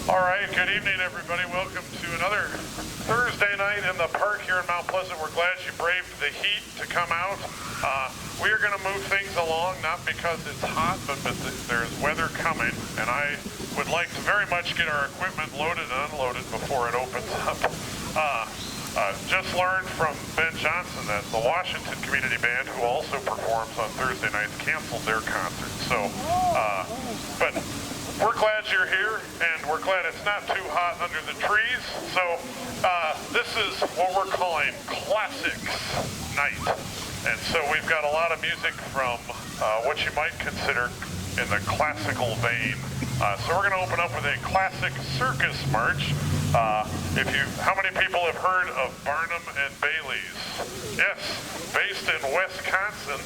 All right, good evening, everybody. Welcome to another Thursday night in the park here in Mount Pleasant. We're glad you braved the heat to come out. We are going to move things along, not because it's hot, but there's weather coming, and I would like to very much get our equipment loaded and unloaded before it opens up. Just learned from Ben Johnson that the Washington Community Band, who also performs on Thursday nights, canceled their concert. So, but we're glad you're here, and we're glad it's not too hot under the trees. So this is what we're calling Classics Night. And so we've got a lot of music from what you might consider in the classical vein. So we're going to open up with a classic circus march. How many people have heard of Barnum and Bailey's? Yes, based in Wisconsin,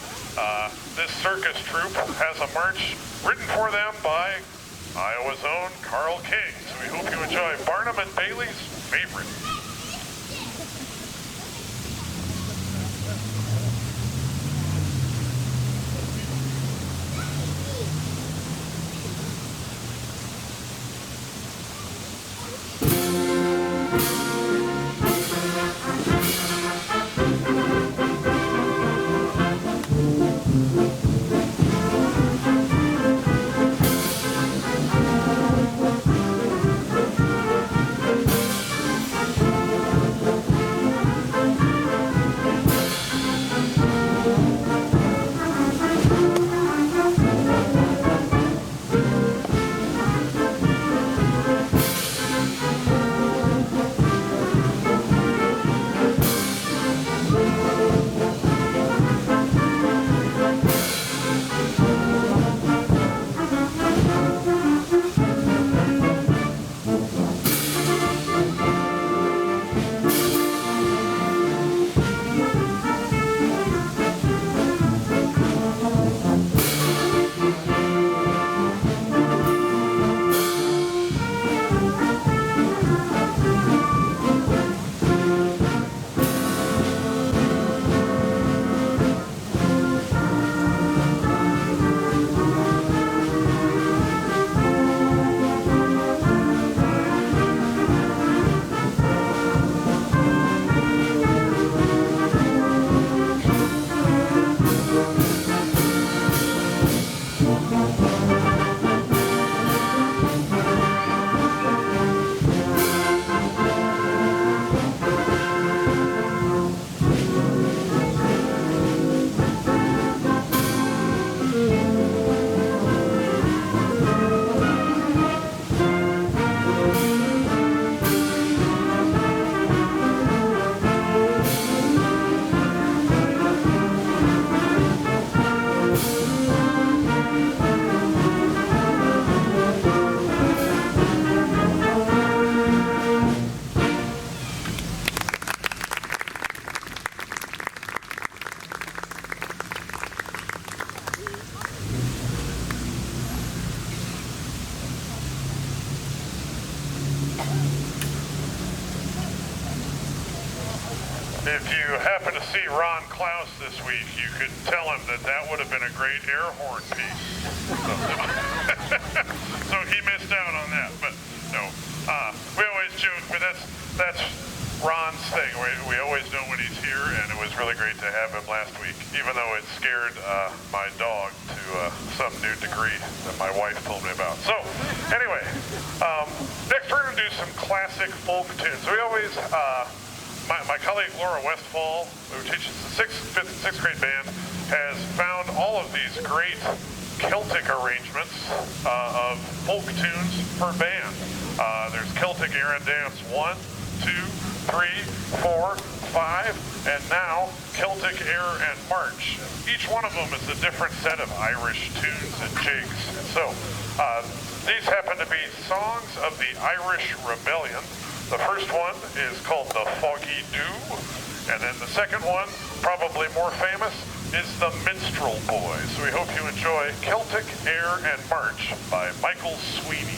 this circus troupe has a march written for them by Iowa's own Carl King. So we hope you enjoy Barnum and Bailey's Favorite. If you happen to see Ron Klaus this week, you could tell him that would have been a great air horn piece. So he missed out on that. But no, we always joke, but that's Ron's thing. We always know when he's here, and it was really great to have him last week, even though it scared my dog to some new degree that my wife told me about. So anyway, next we're going to do some classic folk tunes. So we always... My colleague Laura Westfall, who teaches the 5th grade band, has found all of these great Celtic arrangements of folk tunes for band. There's Celtic Air and Dance 1, 2, 3, 4, 5, and now Celtic Air and March. Each one of them is a different set of Irish tunes and jigs. And so these happen to be songs of the Irish Rebellion. The first one is called the Foggy Dew, and then the second one, probably more famous, is the Minstrel Boys. So we hope you enjoy Celtic Air and March by Michael Sweeney.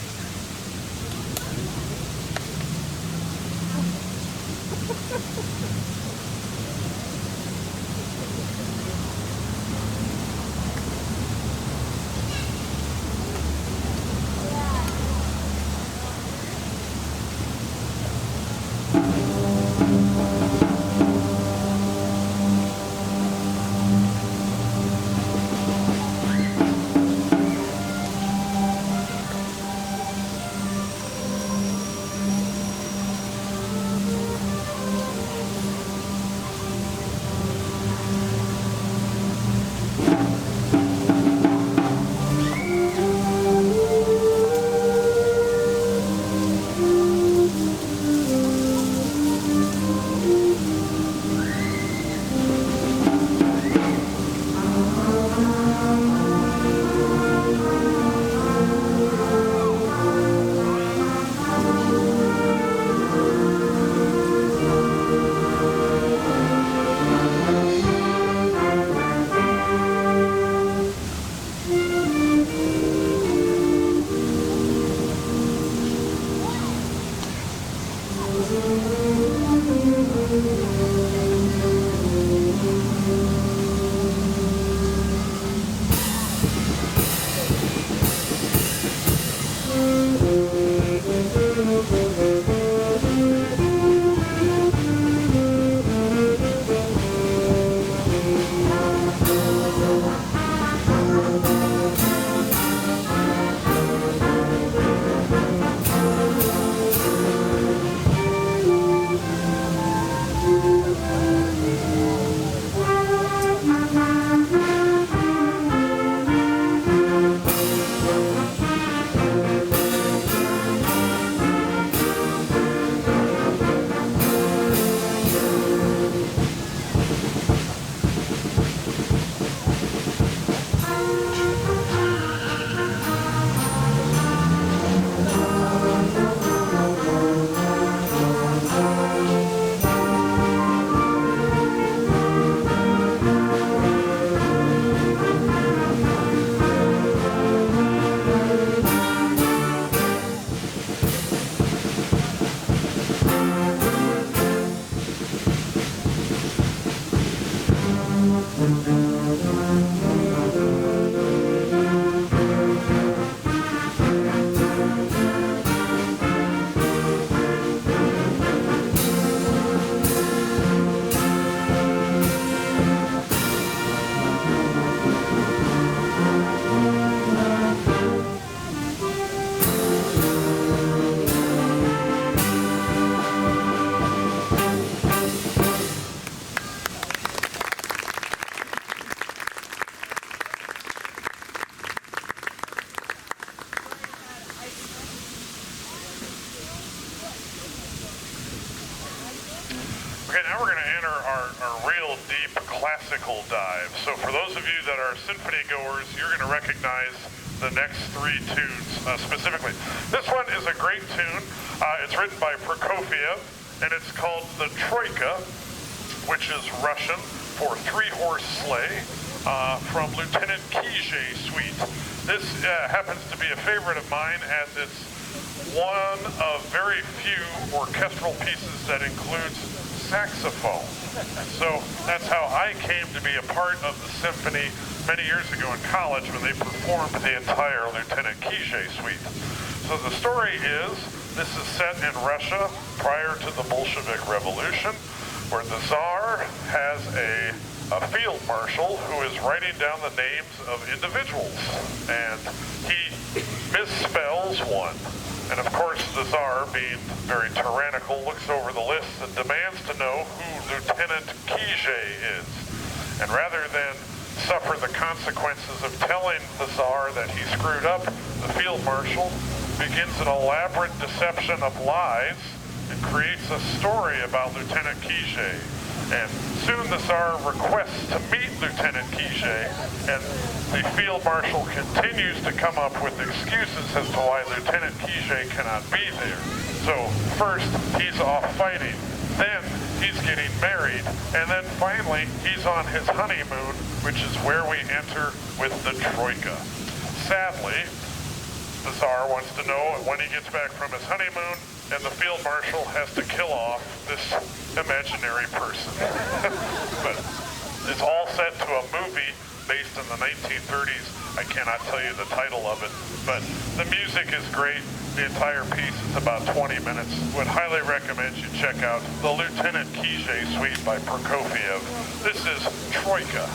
Okay, now we're going to enter our real deep classical dive. So for those of you that are symphony goers, you're going to recognize the next three tunes specifically. This one is a great tune. It's written by Prokofiev, and it's called the Troika, which is Russian for three-horse sleigh, from Lieutenant Creager Suite. This happens to be a favorite of mine, as it's one of very few orchestral pieces that includes saxophone. So that's how I came to be a part of the symphony many years ago in college when they performed the entire Lieutenant Creager Suite. So the story is, this is set in Russia prior to the Bolshevik Revolution, where the Tsar has a field marshal who is writing down the names of individuals, and he misspells one. And of course, the Tsar, being very tyrannical, looks over the list and demands to know who Lieutenant Creager is. And rather than suffer the consequences of telling the Tsar that he screwed up, the field marshal begins an elaborate deception of lies and creates a story about Lieutenant Creager. And soon the Tsar requests to meet Lieutenant Creager, and the field marshal continues to come up with excuses as to why Lieutenant Creager cannot be there. So first, he's off fighting, then he's getting married, and then finally, he's on his honeymoon, which is where we enter with the Troika. Sadly, the Tsar wants to know when he gets back from his honeymoon, and the field marshal has to kill off this imaginary person. But it's all set to a movie based in the 1930s. I cannot tell you the title of it, but the music is great. The entire piece is about 20 minutes. Would highly recommend you check out the Lieutenant Creager Suite by Prokofiev. This is Troika.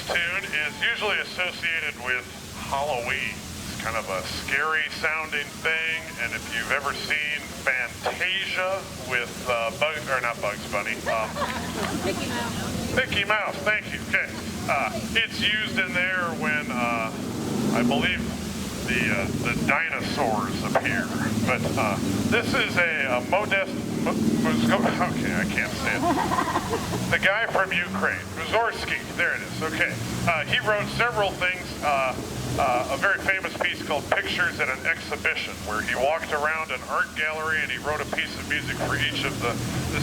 tune is usually associated with Halloween. It's kind of a scary sounding thing, and if you've ever seen Fantasia with Bugs Bunny, Mickey Mouse, thank you, okay. It's used in there when, I believe, the dinosaurs appear. But this is a okay, I can't say it. The guy from Ukraine, Mussorgsky, there it is, okay. He wrote several things, a very famous piece called Pictures at an Exhibition, where he walked around an art gallery and he wrote a piece of music for each of the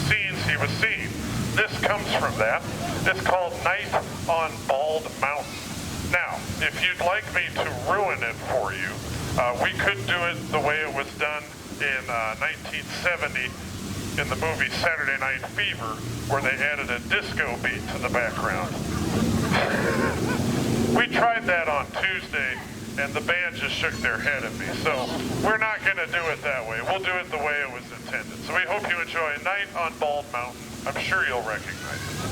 scenes he was seeing. This comes from that. It's called Night on Bald Mountain. Now, if you'd like me to ruin it for you, we could do it the way it was done in 1970 in the movie Saturday Night Fever, where they added a disco beat to the background. We tried that on Tuesday, and the band just shook their head at me. So we're not going to do it that way. We'll do it the way it was intended. So we hope you enjoy Night on Bald Mountain. I'm sure you'll recognize it.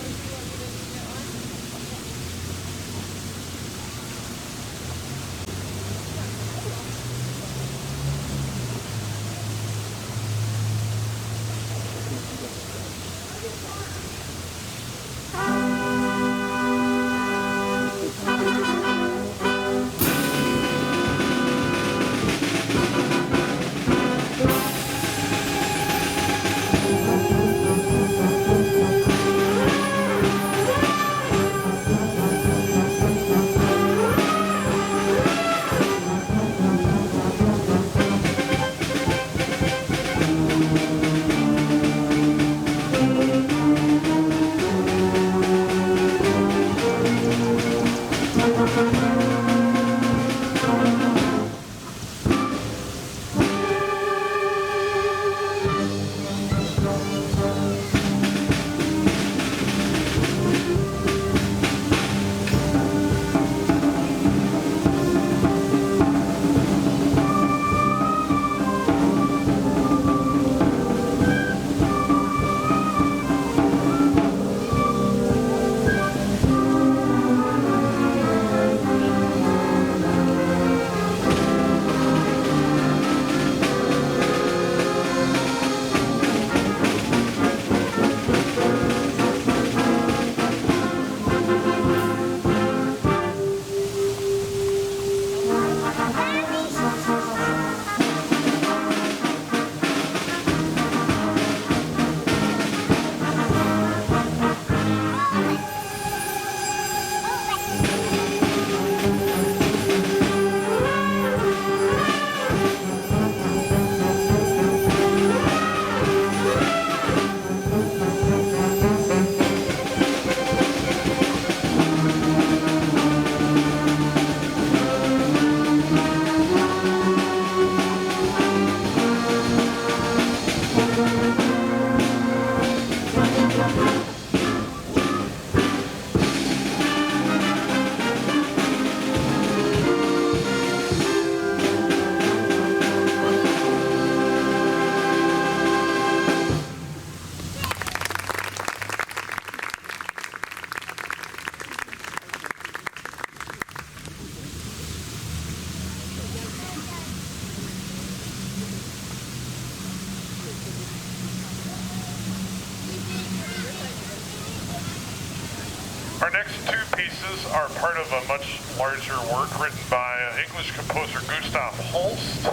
Our next two pieces are part of a much larger work written by English composer Gustav Holst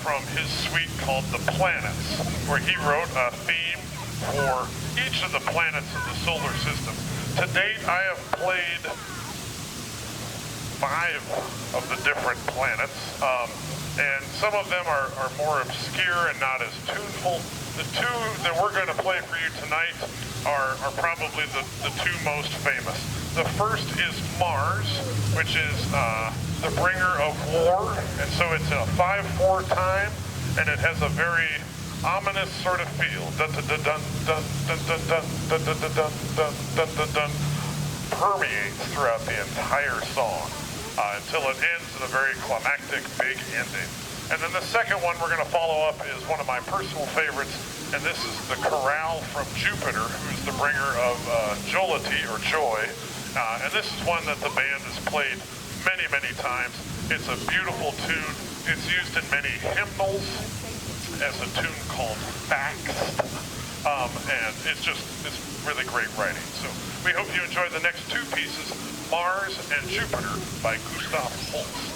from his suite called The Planets, where he wrote a theme for each of the planets in the solar system. To date, I have played 5 of the different planets, and some of them are more obscure and not as tuneful. The 2 that we're going to play for you tonight are probably the 2 most famous. The first is Mars, which is the bringer of war, and so it's a 5/4 time, and it has a very ominous sort of feel. Dun dun dun dun dun dun dun dun dun dun dun dun dun dun permeates throughout the entire song until it ends in a very climactic big ending. And then the second one we're going to follow up is one of my personal favorites, and this is the Chorale from Jupiter, who's the bringer of jollity or joy. And this is one that the band has played many, many times. It's a beautiful tune. It's used in many hymnals as a tune called Facts. And it's really great writing. So we hope you enjoy the next two pieces, Mars and Jupiter by Gustav Holst.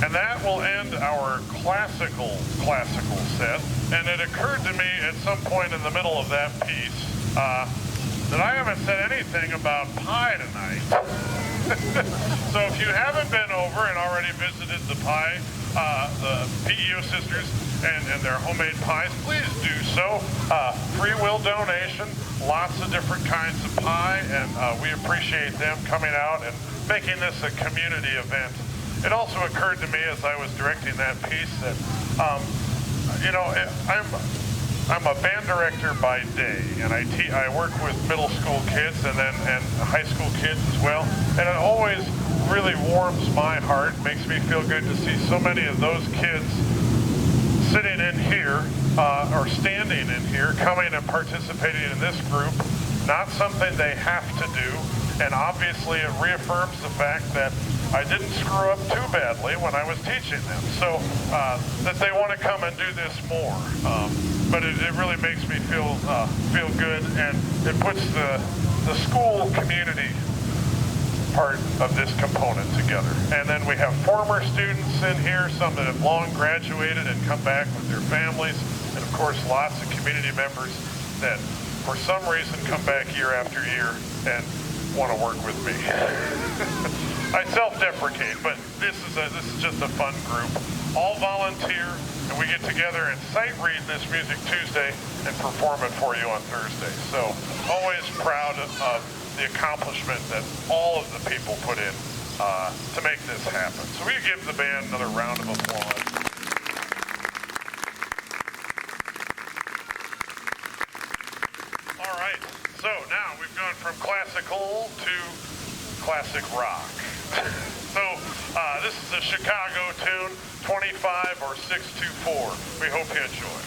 And that will end our classical set. And it occurred to me at some point in the middle of that piece that I haven't said anything about pie tonight. So if you haven't been over and already visited the pie, the PEO sisters and their homemade pies, please do so. Free will donation, lots of different kinds of pie, and we appreciate them coming out and making this a community event. It also occurred to me as I was directing that piece that, I'm a band director by day, and I work with middle school kids and high school kids as well, and it always really warms my heart, makes me feel good to see so many of those kids sitting in here or standing in here, coming and participating in this group. Not something they have to do, and obviously it reaffirms the fact that I didn't screw up too badly when I was teaching them, so that they want to come and do this more. But it really makes me feel good, and it puts the school community part of this component together. And then we have former students in here, some that have long graduated and come back with their families, and of course lots of community members that for some reason come back year after year and want to work with me. I self-deprecate, but this is just a fun group. All volunteer, and we get together and sight read this Music Tuesday and perform it for you on Thursday. So always proud of the accomplishment that all of the people put in to make this happen. So we give the band another round of applause. All right, so now we've gone from classical to classic rock. So this is a Chicago tune, 25 or 624. We hope you enjoy.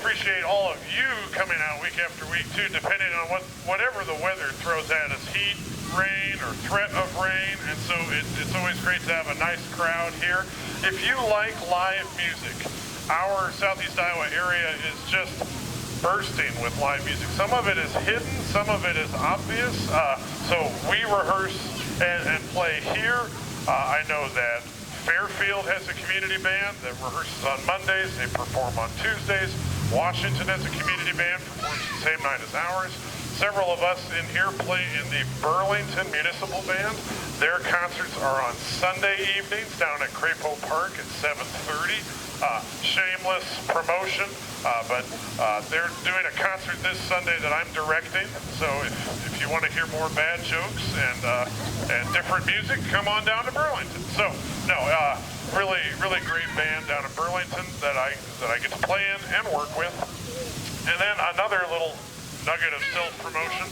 appreciate all of you coming out week after week too, depending on whatever the weather throws at us, heat, rain, or threat of rain. And so it's always great to have a nice crowd here. If you like live music, our Southeast Iowa area is just bursting with live music. Some of it is hidden, some of it is obvious. So we rehearse and play here. I know that Fairfield has a community band that rehearses on Mondays. They perform on Tuesdays. Washington has a community band, performs the same night as ours. Several of us in here play in the Burlington Municipal Band. Their concerts are on Sunday evenings down at Crapo Park at 7:30. Shameless promotion, but they're doing a concert this Sunday that I'm directing. So if you want to hear more bad jokes and different music, come on down to Burlington. So no, really great band down in Burlington that I get to play in and work with. And then another little nugget of self-promotion.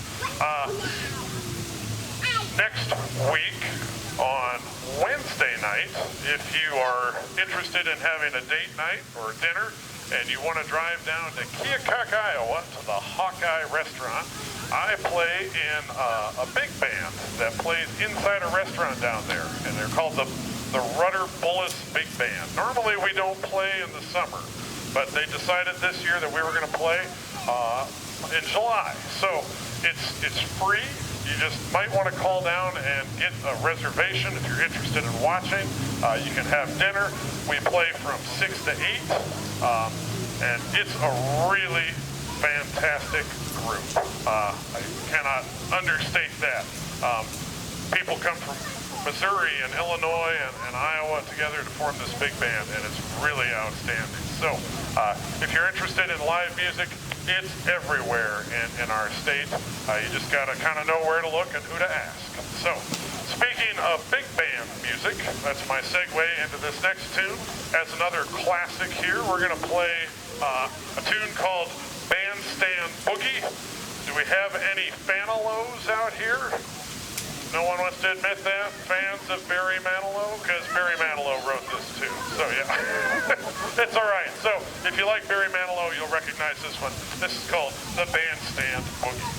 Next week on Wednesday night, if you are interested in having a date night or dinner and you want to drive down to Keokuk, Iowa to the Hawkeye restaurant, I play in a big band that plays inside a restaurant down there, and they're called the Rudder Bullis Big Band. Normally we don't play in the summer, but they decided this year that we were going to play in July. So it's free. You just might want to call down and get a reservation if you're interested in watching. You can have dinner. We play from 6 to 8, and it's a really fantastic group. I cannot understate that. People come from Missouri and Illinois and Iowa together to form this big band, and it's really outstanding. So if you're interested in live music, it's everywhere in our state. You just got to kind of know where to look and who to ask. So speaking of big band music, that's my segue into this next tune. As another classic here, we're going to play a tune called Bandstand Boogie. Do we have any Fanilows out here? No one wants to admit that? Fans of Barry Manilow? Because Barry Manilow wrote this too. So yeah, it's all right. So if you like Barry Manilow, you'll recognize this one. This is called the Bandstand Boogie.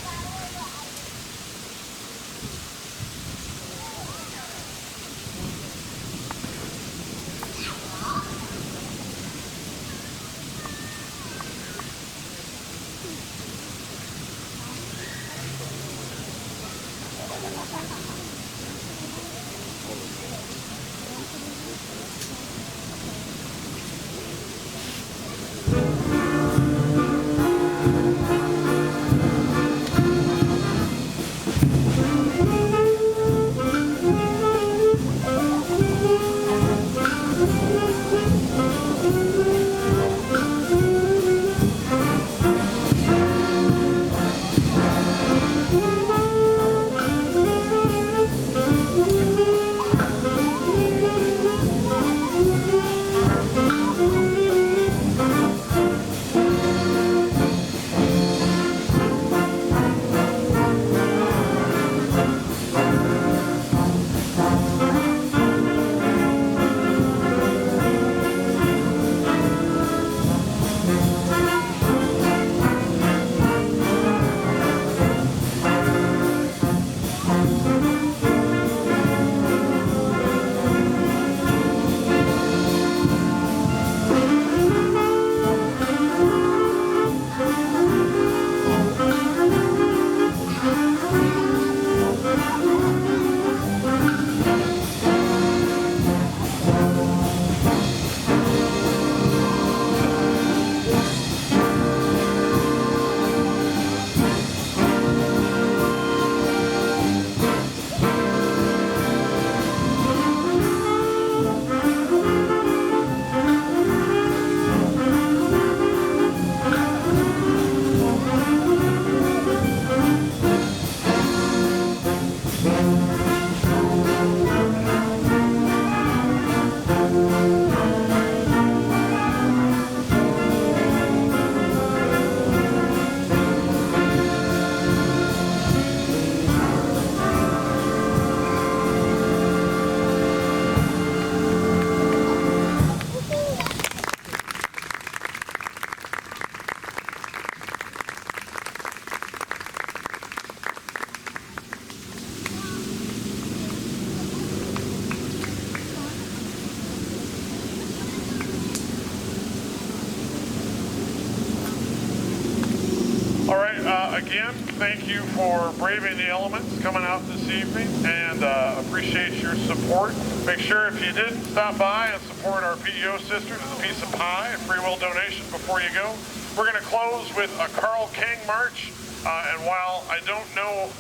again, thank you for braving the elements, coming out this evening, and appreciate your support. Make sure if you did stop by and support our PEO sisters, there's a piece of pie, a free will donation before you go. We're going to close with a Carl King march, and while I don't know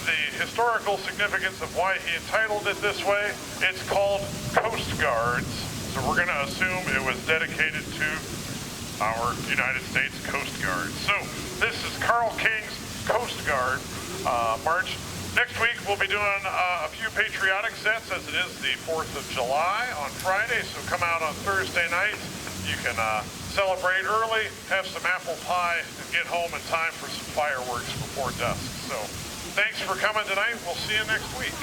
the historical significance of why he entitled it this way, it's called Coast Guards, so we're going to assume it was dedicated to our United States Coast Guard. So this is Carl King's Coast Guard march. Next week we'll be doing a few patriotic sets, as it is the 4th of July on Friday, so come out on Thursday night. You can celebrate early, have some apple pie, and get home in time for some fireworks before dusk. So thanks for coming tonight. We'll see you next week.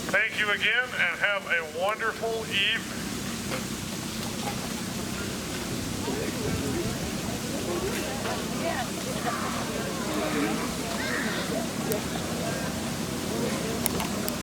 Thank you again, and have a wonderful evening.